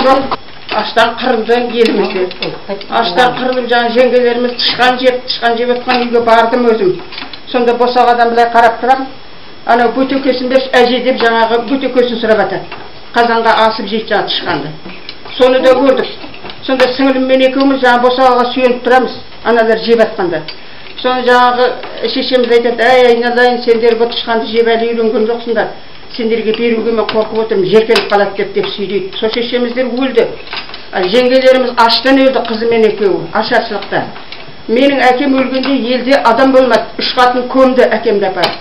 жоқ. Аштан қырылды елімізде. Аштан қырылып жаңа жеңгелеріміз тышқан жеп отқан үйге бардым өзім. Сонда босағадан былай қарап тұрам. Анау бөтекесін беш әже деп жаңағы бөтекесін сұрап жатады. Қазанға асып жейді жаңа тышқанды. Соны да көрдік. Сонда сіңіліммен екеуміз жаңа босағаға сүйеніп тұрамыз. Аналар жеп жатқанда. Соны жаңағы шешеміз айтады, айналайын, сендер бұл тышқанды жеп әлі үйренген жоқсыңдар. Сендерге беруге мен қорқып отырмын, жеркеніп қалады деп сөйлейді. Сол шешеміздер өлді. Жеңгелеріміз аштан өлді, қызымен екеуі, ашаршылықта. Менің әкем өлгенде елде адам болмады. 3 қатын көмді әкемді апарып.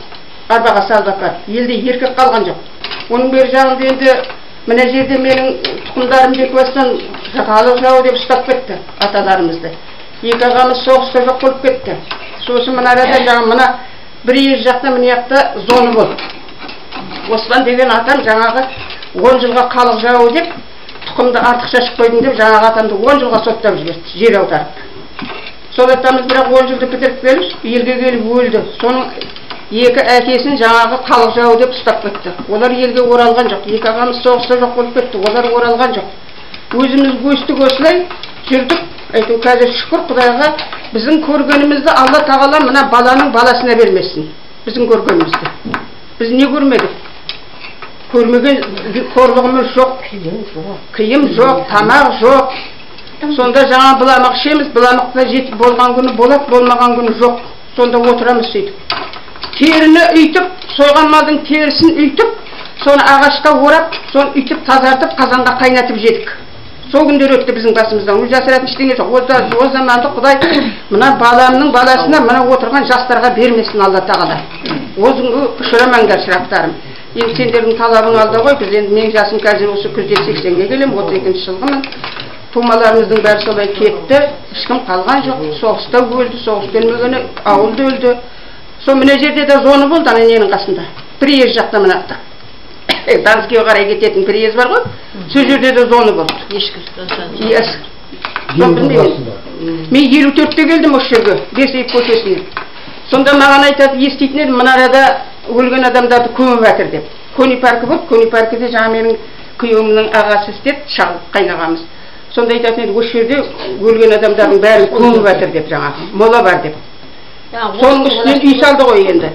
Арбаға салып апарып. Елде еркек қалған жоқ. Оның бер жағында енді мына жерде менің тұқымдарым бекбастан халық жауы деп ұстап кетті аталарымызды. Екі ағамыз соғыста жоқ болып кетті. Сосын мына арада жаңа мына бір жақта мына жақта зоны болды. Оспан деген атам жаңағы 10 жылға халық жауы деп тұқымды артық шашып қойдың деп жаңағы атамды 10 жылға соттап жіберді, жер аударып. Сол атамыз бірақ 10 жылды бітіріп келіп, елге келіп өлді. Соның екі әкесін жаңағы халық жауы деп ұстап кетті. Олар елге оралған жоқ. Екі ағамыз соғыста жоқ болып кетті. Олар оралған жоқ. Өзіміз өстік осылай жүрдік. Айту қазір шүкір Құдайға біздің көргенімізді Алла тағала мына баланың баласына бермесін. Біздің көргенімізді. Біз не көрмедік? Көрмеген қорлығымыз жоқ. Киім жоқ, тамақ жоқ. Сонда жаңа бұламақ ішеміз, бұламақта жетіп болған күні болады, болмаған күні жоқ. Сонда отырамыз сөйтіп. Теріні үйтіп, сойған малдың терісін үйтіп, соны ағашқа орап, соны үйтіп тазартып, қазанға қайнатып жедік. Сол күндер өтті біздің басымыздан. Ол жасыратын ештеңе жоқ. О заманды Құдай мына баламның баласына мына отырған жастарға бермесін Алла тағала. Өзіңгі ұшырамаңдар шырақтарым. Енді сендердің талабың алда ғой. Біз енді менің жасым қазір осы күзде 80-ге келем, 32-ші жылғымын. Тумаларымыздың бәрі солай кетті. Ешкім қалған жоқ. Соғыста өлді, соғыс өлмегені ауылда өлді. Сол мына жерде де зоны болды ана ненің қасында. Приезд жақта мынақта. Данскеге қарай кететін приезд бар ғой. Сол жерде де зоны болды. Мен 54-те келдім осы жерге, Берсейіп көшесіне. Сонда маған айтады, еститін едім, мына арада өлген адамдарды көміп жатыр деп. Көне паркі болды, көне паркіде жаңа менің күйеуімнің ағасы істеп, шағып қайнағамыз. Сонда айтатын еді, осы жерде өлген адамдардың бәрін көміп жатыр деп жаңағы, мола бар деп. Соның үстінен үй салды ғой енді.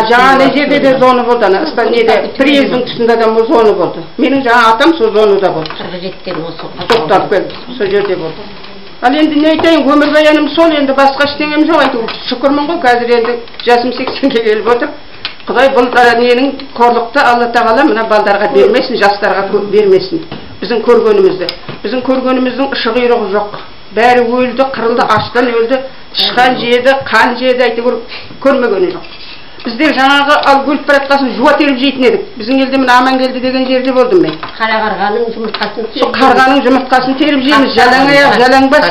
Жаңа жерде де зоны болды, приездің тұсында да зоны болды. Менің жаңа атам сол зонада болды. Тоқтап келді, сол жерде болды. Ал енді не айтайын, өмірбаяным сол, енді басқа ештеңем жоқ. Айту шүкірмін ғой, қазір енді жасым 80-ге келіп отыр. Құдай бұл ненің қорлықты Алла тағала мына балдарға бермесін, жастарға бермесін. Біздің көргенімізді. Біздің көргеніміздің ұшы құйрығы жоқ. Бәрі өлді, қырылды, аштан өлді, тышқан жеді, қан жеді, әйтеуір көрмегені жоқ. Біздер жаңағы ал өліп бара жатқасын жуа теріп жейтін едік. Біздің елде мына Амангелді деген жерде болдым мен. Қарағарғаның жұмыртқасын теріп. Қарғаның жұмыртқасын теріп жейміз, жалаң аяқ, жалаң бас.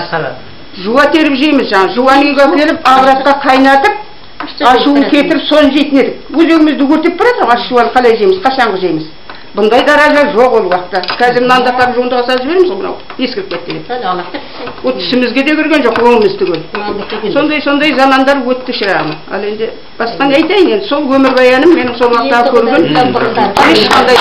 Жуа теріп жейміз жаңа. Жуан үйге келіп, ағыратқа қайнатып, ашуын кетіріп, соны жейтін едік. Өзегімізді өртеп барады, аш жуан қалай жейміз, қашанғы жейміз. Бұндай даража жоқ ол уақытта. Қазір мынанда тап жуындыға салып жібереміз, мынау ескіріп кетті деп. Ол түсімізге де кірген жоқ, өңіміз түгел. Сондай замандар өтті шырағым. Ал енді басқа не айтайын енді, сол өмірбаяным менің сол уақыттағы көрген ешқандай